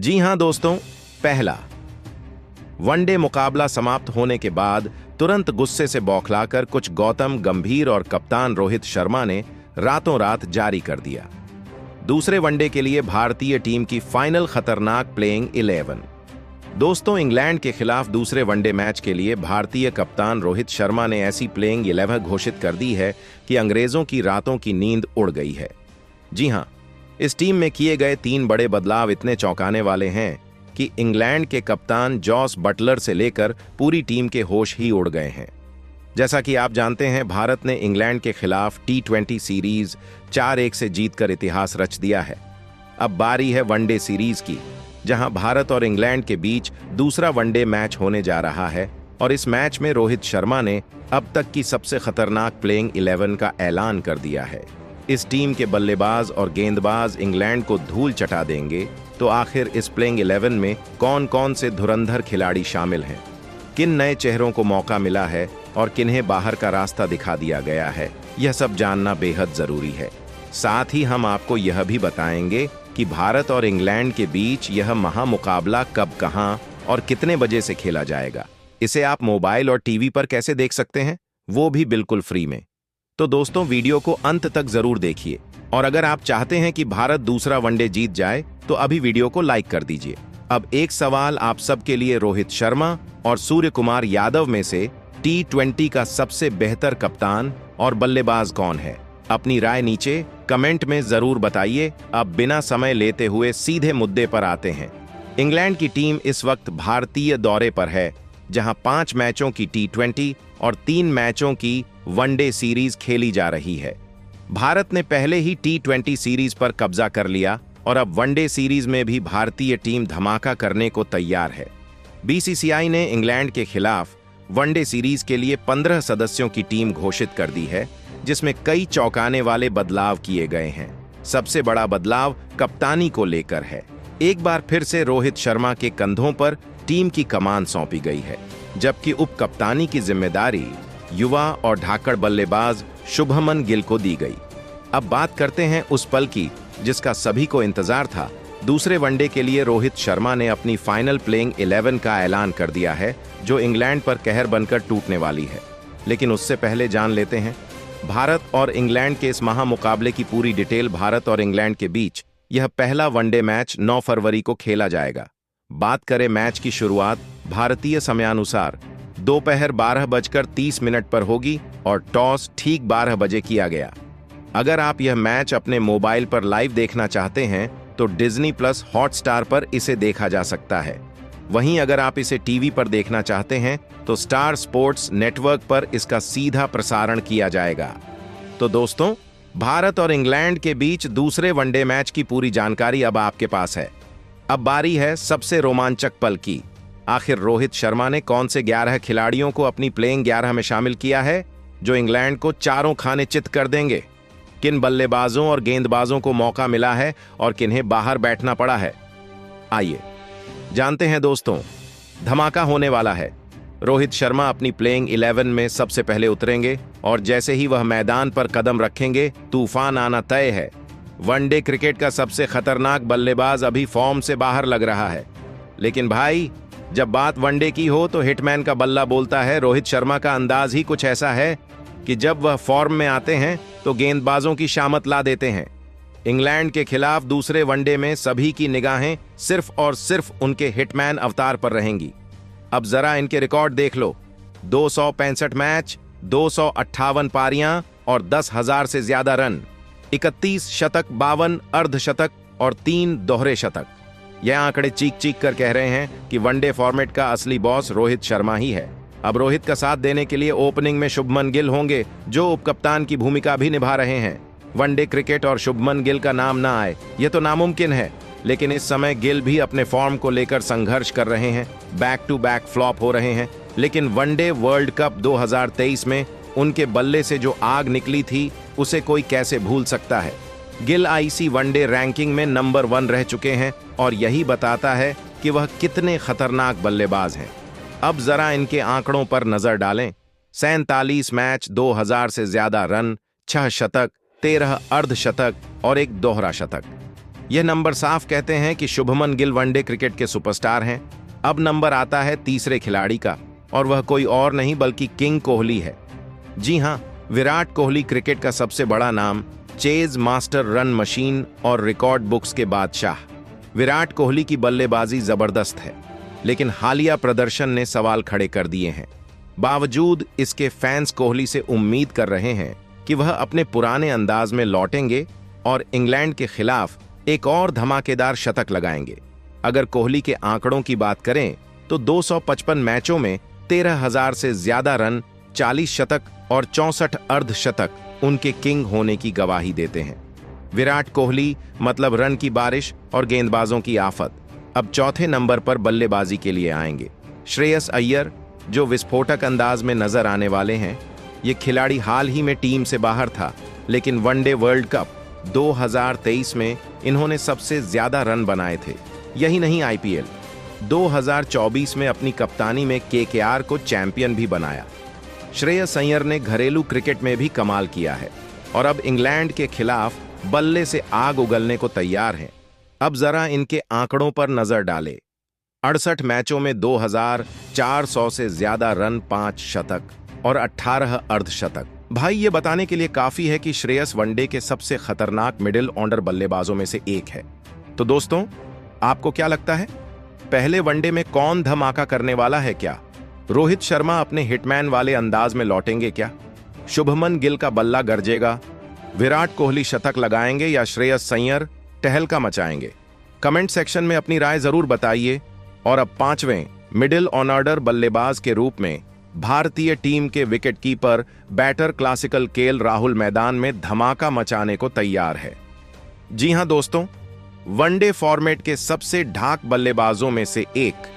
जी हां दोस्तों, पहला वनडे मुकाबला समाप्त होने के बाद तुरंत गुस्से से बौखलाकर कुछ गौतम गंभीर और कप्तान रोहित शर्मा ने रातों रात जारी कर दिया। दूसरे वनडे के लिए भारतीय टीम की फाइनल खतरनाक प्लेइंग 11। दोस्तों, इंग्लैंड के खिलाफ दूसरे वनडे मैच के लिए भारतीय कप्तान रोहित शर्मा ने ऐसी प्लेइंग 11 घोषित कर दी है कि अंग्रेजों की रातों की नींद उड़ गई है। जी हां, इस टीम में किए गए 3 बड़े बदलाव इतने चौंकाने वाले हैं कि इंग्लैंड के कप्तान जॉस बटलर से लेकर पूरी टीम के होश ही उड़ गए हैं। जैसा कि आप जानते हैं, भारत ने इंग्लैंड के खिलाफ T20 सीरीज 4-1 से जीतकर इतिहास रच दिया है। अब बारी है वनडे सीरीज की, जहां भारत और इंग्लैंड के बीच दूसरा वनडे मैच होने जा रहा है और इस मैच में रोहित शर्मा ने अब तक की सबसे खतरनाक प्लेइंग 11 का ऐलान कर दिया है। इस टीम के बल्लेबाज और गेंदबाज इंग्लैंड को धूल चटा देंगे, तो आखिर इस प्लेइंग 11 में कौन कौन से धुरंधर खिलाड़ी शामिल हैं, किन नए चेहरों को मौका मिला है और किन्हें बाहर का रास्ता दिखा दिया गया है, यह सब जानना बेहद जरूरी है। साथ ही हम आपको यह भी बताएंगे कि भारत और इंग्लैंड के बीच यह महामुकाबला कब, कहां और कितने बजे से खेला जाएगा। इसे आप मोबाइल और टीवी पर कैसे देख सकते हैं, वो भी बिल्कुल फ्री में। तो दोस्तों, वीडियो को अंत तक जरूर देखिए और अगर आप चाहते हैं कि भारत दूसरा वनडे जीत जाए तो अभी वीडियो को लाइक कर दीजिए। अब एक सवाल आप सबके लिए, रोहित शर्मा और सूर्य कुमार यादव में से T20 का सबसे बेहतर कप्तान और बल्लेबाज कौन है? अपनी राय नीचे कमेंट में जरूर बताइए। अब बिना समय लेते हुए सीधे मुद्दे पर आते हैं। इंग्लैंड की टीम इस वक्त भारतीय दौरे पर है, जहां 5 मैचों की T20 और 3 मैचों की वनडे सीरीज खेली जा रही है। भारत ने पहले ही T20 सीरीज पर कब्जा कर लिया और अब वनडे सीरीज में भी भारतीय टीम धमाका करने को तैयार है। BCCI ने इंग्लैंड के खिलाफ वनडे सीरीज के लिए 15 सदस्यों की टीम घोषित कर दी है, जिसमें कई चौंकाने वाले बदलाव किए गए हैं। सबसे बड़ा बदलाव कप्तानी को लेकर है। एक बार फिर से रोहित शर्मा के कंधों पर टीम की कमान सौंपी गई है, जबकि उप कप्तानी की जिम्मेदारी युवा और धाकड़ बल्लेबाज शुभमन गिल को दी गई। अब बात करते हैं उस पल की जिसका सभी को इंतजार था। दूसरे वनडे के लिए रोहित शर्मा ने अपनी फाइनल प्लेइंग 11 का ऐलान कर दिया है, जो इंग्लैंड पर कहर बनकर टूटने वाली है। लेकिन उससे पहले जान लेते हैं भारत और इंग्लैंड के इस महामुकाबले की पूरी डिटेल। भारत और इंग्लैंड के बीच यह पहला वनडे मैच 9 फरवरी को खेला जाएगा। बात करें मैच की शुरुआत भारतीय समयानुसार दोपहर 12:30 पर होगी और टॉस ठीक 12 बजे किया गया। अगर आप यह मैच अपने मोबाइल पर लाइव देखना चाहते हैं तो Disney+ हॉटस्टार पर इसे देखा जा सकता है। वहीं अगर आप इसे टीवी पर देखना चाहते हैं तो स्टार स्पोर्ट्स नेटवर्क पर इसका सीधा प्रसारण किया जाएगा। तो दोस्तों, भारत और इंग्लैंड के बीच दूसरे वनडे मैच की पूरी जानकारी अब आपके पास है। अब बारी है सबसे रोमांचक पल की। आखिर रोहित शर्मा ने कौन से 11 खिलाड़ियों को अपनी प्लेइंग 11 में शामिल किया है, जो इंग्लैंड को चारों खाने चित कर देंगे? किन बल्लेबाजों और गेंदबाजों को मौका मिला है और किन्हें बाहर बैठना पड़ा है? आइए जानते हैं दोस्तों। धमाका होने वाला है। रोहित शर्मा अपनी प्लेइंग 11 में सबसे पहले उतरेंगे और जैसे ही वह मैदान पर कदम रखेंगे, तूफान आना तय है। वनडे क्रिकेट का सबसे खतरनाक बल्लेबाज अभी फॉर्म से बाहर लग रहा है, लेकिन भाई, जब बात वनडे की हो तो हिटमैन का बल्ला बोलता है। रोहित शर्मा का अंदाज ही कुछ ऐसा है कि जब वह फॉर्म में आते हैं तो गेंदबाजों की शामत ला देते हैं। इंग्लैंड के खिलाफ दूसरे वनडे में सभी की निगाहें सिर्फ और सिर्फ उनके हिटमैन अवतार पर रहेंगी। अब जरा इनके रिकॉर्ड देख लो। 265 मैच, 258 पारियां और 10,000 से ज्यादा रन, 31 शतक, 52 अर्धशतक और 3 दोहरे शतक। यह आंकड़े चीख चीख कर कह रहे हैं कि वनडे फॉर्मेट का असली बॉस रोहित शर्मा ही है। अब रोहित का साथ देने के लिए ओपनिंग में शुभमन गिल होंगे, जो उपकप्तान की भूमिका भी निभा रहे हैं। वनडे क्रिकेट और शुभमन गिल का नाम ना आए, यह तो नामुमकिन है, लेकिन इस समय गिल भी अपने फॉर्म को लेकर संघर्ष कर रहे हैं। बैक टू बैक फ्लॉप हो रहे हैं, लेकिन वनडे वर्ल्ड कप 2023 में उनके बल्ले से जो आग निकली थी, उसे कोई कैसे भूल सकता है। गिल IC वनडे रैंकिंग में नंबर 1 रह चुके हैं और यही बताता है कि वह कितने खतरनाक बल्लेबाज हैं। अब जरा इनके आंकड़ों पर नजर डालें। 47 मैच, 2000 से ज्यादा रन, 6 शतक, 13 अर्धशतक और 1 दोहरा शतक। यह नंबर साफ कहते हैं कि शुभमन गिल वनडे क्रिकेट के सुपरस्टार हैं। अब नंबर आता है तीसरे खिलाड़ी का, और वह कोई और नहीं बल्कि किंग कोहली है। जी हां, विराट कोहली क्रिकेट का सबसे बड़ा नाम, चेज मास्टर, रन मशीन और रिकॉर्ड बुक्स के बादशाह। विराट कोहली की बल्लेबाजी जबरदस्त है, लेकिन हालिया प्रदर्शन ने सवाल खड़े कर दिए हैं। बावजूद इसके फैंस कोहली से उम्मीद कर रहे हैं कि वह अपने पुराने अंदाज में लौटेंगे और इंग्लैंड के खिलाफ एक और धमाकेदार शतक लगाएंगे। अगर कोहली के आंकड़ों की बात करें तो 255 मैचों में 13,000 से ज्यादा रन, 40 शतक और 64 अर्धशतक उनके किंग होने की गवाही देते हैं। विराट कोहली मतलब रन की बारिश और गेंदबाजों की आफत। अब चौथे नंबर पर बल्लेबाजी के लिए आएंगे श्रेयस अय्यर, जो विस्फोटक अंदाज में नजर आने वाले हैं। ये खिलाड़ी हाल ही में टीम से बाहर था, लेकिन वनडे वर्ल्ड कप 2023 में इन्होंने सबसे ज्यादा रन बनाए थे। यही नहीं, आईपीएल 2024 में अपनी कप्तानी में केकेआर को चैंपियन भी बनाया। श्रेयस अय्यर ने घरेलू क्रिकेट में भी कमाल किया है और अब इंग्लैंड के खिलाफ बल्ले से आग उगलने को तैयार हैं। अब जरा इनके आंकड़ों पर नजर डालें। 68 मैचों में 2,400 से ज्यादा रन, 5 शतक और 18 अर्धशतक। भाई, ये बताने के लिए काफी है कि श्रेयस वनडे के सबसे खतरनाक मिडिल ऑर्डर बल्लेबाजों में से एक है। तो दोस्तों, आपको क्या लगता है, पहले वनडे में कौन धमाका करने वाला है? क्या रोहित शर्मा अपने हिटमैन वाले अंदाज में लौटेंगे? क्या शुभमन गिल का बल्ला गरजेगा? विराट कोहली शतक लगाएंगे या श्रेयस अय्यर टहलका मचाएंगे? कमेंट सेक्शन में अपनी राय जरूर बताइए। और अब पांचवें मिडिल ऑर्डर बल्लेबाज के रूप में भारतीय टीम के wicketkeeper batter classical KL Rahul मैदान में धमाका मचाने को तैयार है। जी हां दोस्तों, वनडे फॉर्मेट के सबसे ढाक बल्लेबाजों में से एक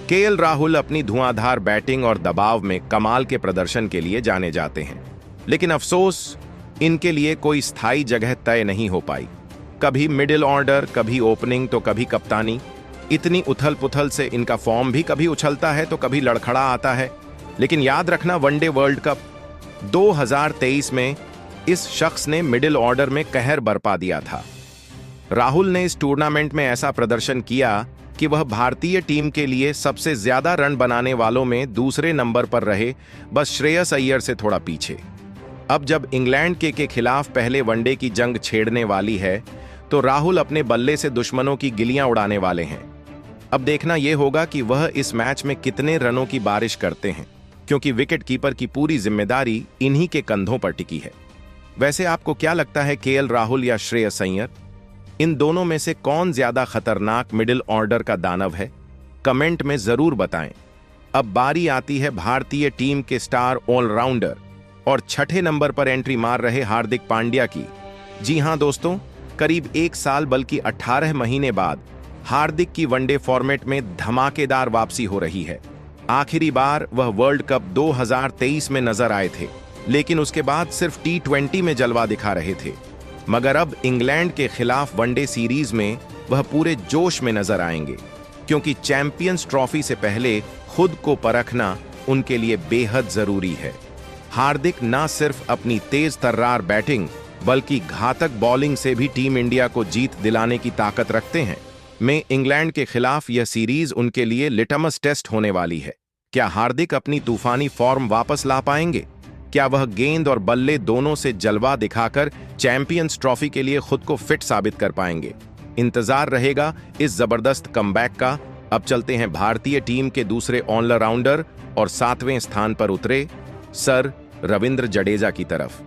केएल राहुल अपनी धुआंधार बैटिंग और दबाव में कमाल के प्रदर्शन के लिए जाने जाते हैं। लेकिन अफसोस, इनके लिए कोई स्थायी जगह तय नहीं हो पाई। कभी मिडिल ऑर्डर, कभी ओपनिंग तो कभी कप्तानी। इतनी उथल पुथल से इनका फॉर्म भी कभी उछलता है तो कभी लड़खड़ा आता है। लेकिन याद रखना, वनडे वर्ल्ड कप 2023 में इस शख्स ने मिडिल ऑर्डर में कहर बरपा दिया था। राहुल ने इस टूर्नामेंट में ऐसा प्रदर्शन किया कि वह भारतीय टीम के लिए सबसे ज्यादा रन बनाने वालों में दूसरे नंबर पर रहे, बस श्रेयस अय्यर से थोड़ा पीछे। अब जब इंग्लैंड के खिलाफ पहले वनडे की जंग छेड़ने वाली है तो राहुल अपने बल्ले से दुश्मनों की गिलियां उड़ाने वाले हैं। अब देखना यह होगा कि वह इस मैच में कितने रनों की बारिश करते हैं, क्योंकि विकेट कीपर की पूरी जिम्मेदारी इन्हीं के कंधों पर टिकी है। वैसे आपको क्या लगता है, केएल राहुल या श्रेयस अय्यर? इन दोनों में से कौन ज्यादा खतरनाक मिडिल ऑर्डर का दानव है? कमेंट में जरूर बताएं। अब बारी आती है भारतीय टीम के स्टार ऑलराउंडर और छठे नंबर पर एंट्री मार रहे हार्दिक पांड्या की। जी हां दोस्तों, करीब 1 साल बल्कि 18 महीने बाद हार्दिक की वनडे फॉर्मेट में धमाकेदार वापसी हो रही है। आखिरी बार वह वर्ल्ड कप 2023 में नजर आए थे, लेकिन उसके बाद सिर्फ T20 में जलवा दिखा रहे थे। मगर अब इंग्लैंड के खिलाफ वनडे सीरीज में वह पूरे जोश में नजर आएंगे, क्योंकि चैंपियंस ट्रॉफी से पहले खुद को परखना उनके लिए बेहद जरूरी है। हार्दिक न सिर्फ अपनी तेज तर्रार बैटिंग बल्कि घातक बॉलिंग से भी टीम इंडिया को जीत दिलाने की ताकत रखते हैं। में इंग्लैंड के खिलाफ यह सीरीज उनके लिए लिटमस टेस्ट होने वाली है। क्या हार्दिक अपनी तूफानी फॉर्म वापस ला पाएंगे? क्या वह गेंद और बल्ले दोनों से जलवा दिखाकर चैंपियंस ट्रॉफी के लिए खुद को फिट साबित कर पाएंगे? इंतजार रहेगा इस जबरदस्त कमबैक का। अब चलते हैं भारतीय टीम के दूसरे ऑलराउंडर और 7वें स्थान पर उतरे सर रविंद्र जडेजा की तरफ।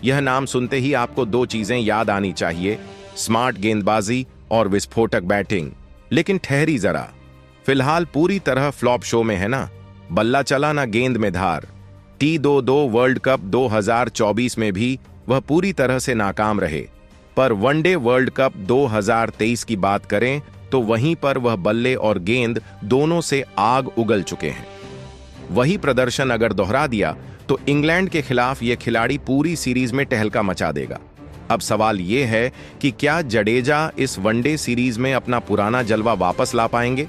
यह नाम सुनते ही आपको 2 चीजें याद आनी चाहिए, स्मार्ट गेंदबाजी और विस्फोटक बैटिंग। लेकिन ठहरी जरा, फिलहाल पूरी तरह फ्लॉप शो में है ना। बल्ला चला ना गेंद में धार। T22 वर्ल्ड कप 2024 में भी वह पूरी तरह से नाकाम रहे, पर वनडे वर्ल्ड कप 2023 की बात करें तो वहीं पर वह बल्ले और गेंद दोनों से आग उगल चुके हैं। वही प्रदर्शन अगर दोहरा दिया तो इंग्लैंड के खिलाफ यह खिलाड़ी पूरी सीरीज में टहलका मचा देगा। अब सवाल यह है कि क्या जडेजा इस वनडे सीरीज में अपना पुराना जलवा वापस ला पाएंगे?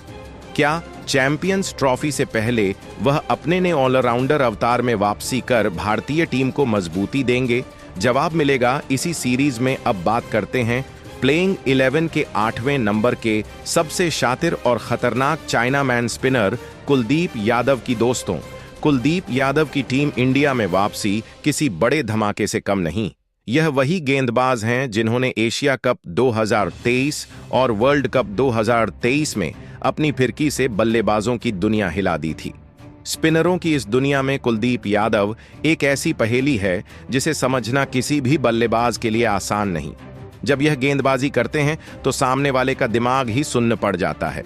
क्या चैंपियंस ट्रॉफी से पहले वह अपने ने ऑलराउंडर अवतार में वापसी कर भारतीय टीम को मजबूती देंगे? जवाब मिलेगा इसी सीरीज में। अब बात करते हैं प्लेइंग 11 के 8वें नंबर के सबसे शातिर और खतरनाक चाइनामैन स्पिनर कुलदीप यादव की दोस्तों, कुलदीप यादव की टीम इंडिया में वापसी किसी बड़े धमाके से कम नहीं। यह वही गेंदबाज हैं जिन्होंने एशिया कप 2023 और वर्ल्ड कप 2023 में अपनी फिरकी से बल्लेबाजों की दुनिया हिला दी थी। स्पिनरों की इस दुनिया में कुलदीप यादव एक ऐसी पहेली है जिसे समझना किसी भी बल्लेबाज के लिए आसान नहीं। जब यह गेंदबाजी करते हैं तो सामने वाले का दिमाग ही सुन्न पड़ जाता है।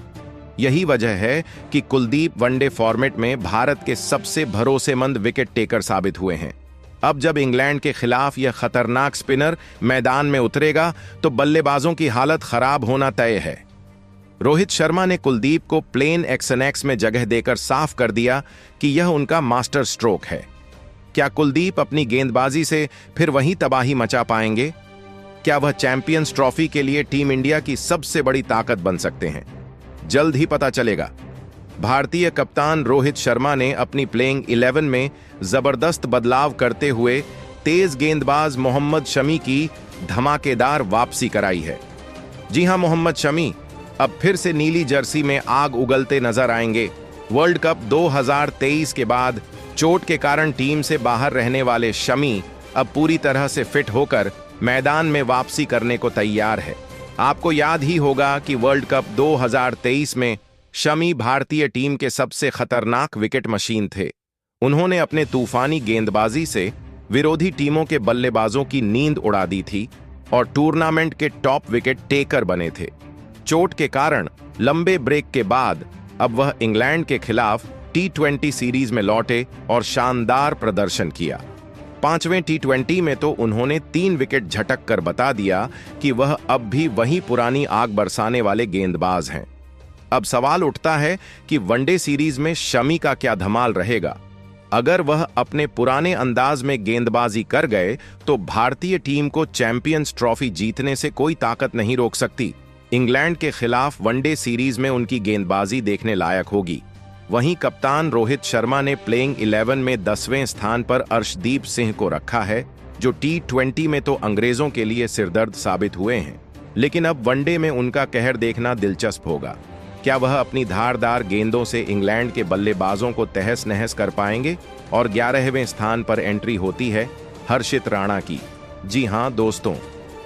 यही वजह है कि कुलदीप वनडे फॉर्मेट में भारत के सबसे भरोसेमंद विकेट टेकर साबित हुए हैं। अब जब इंग्लैंड के खिलाफ यह खतरनाक स्पिनर मैदान में उतरेगा तो बल्लेबाजों की हालत खराब होना तय है। रोहित शर्मा ने कुलदीप को प्लेन एक्स में जगह देकर साफ कर दिया कि यह उनका मास्टर स्ट्रोक है। क्या कुलदीप अपनी गेंदबाजी से फिर वहीं तबाही मचा पाएंगे? क्या वह चैंपियंस ट्रॉफी के लिए टीम इंडिया की सबसे बड़ी ताकत बन सकते हैं? जल्द ही पता चलेगा। भारतीय कप्तान रोहित शर्मा ने अपनी प्लेइंग 11 में जबरदस्त बदलाव करते हुए तेज गेंदबाज मोहम्मद शमी की धमाकेदार वापसी कराई है। जी हां, मोहम्मद शमी अब फिर से नीली जर्सी में आग उगलते नजर आएंगे। वर्ल्ड कप 2023 के बाद चोट के कारण टीम से बाहर रहने वाले शमी अब पूरी तरह से फिट होकर मैदान में वापसी करने को तैयार है। आपको याद ही होगा कि वर्ल्ड कप 2023 में शमी भारतीय टीम के सबसे खतरनाक विकेट मशीन थे। उन्होंने अपने तूफानी गेंदबाजी से विरोधी टीमों के बल्लेबाजों की नींद उड़ा दी थी और टूर्नामेंट के टॉप विकेट टेकर बने थे। चोट के कारण लंबे ब्रेक के बाद अब वह इंग्लैंड के खिलाफ T20 सीरीज में लौटे और शानदार प्रदर्शन किया। 5वें T20 में तो उन्होंने 3 विकेट झटक कर बता दिया कि वह अब भी वही पुरानी आग बरसाने वाले गेंदबाज हैं। अब सवाल उठता है कि वनडे सीरीज में शमी का क्या धमाल रहेगा। अगर वह अपने पुराने अंदाज में गेंदबाजी कर गए तो भारतीय टीम को चैंपियंस ट्रॉफी जीतने से कोई ताकत नहीं रोक सकती। इंग्लैंड के खिलाफ वनडे सीरीज में उनकी गेंदबाजी देखने लायक होगी। वहीं कप्तान रोहित शर्मा ने प्लेइंग 11 में 10वें स्थान पर अर्शदीप सिंह को रखा है, जो T20 में तो अंग्रेजों के लिए सिरदर्द साबित हुए हैं, लेकिन अब वनडे में उनका कहर देखना दिलचस्प होगा। क्या वह अपनी धारदार गेंदों से इंग्लैंड के बल्लेबाजों को तहस नहस कर पाएंगे? और 11वें स्थान पर एंट्री होती है हर्षित राणा की। जी हां दोस्तों,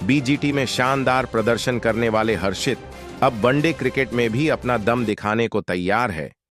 BGT में शानदार प्रदर्शन करने वाले हर्षित अब वनडे क्रिकेट में भी अपना दम दिखाने को तैयार है।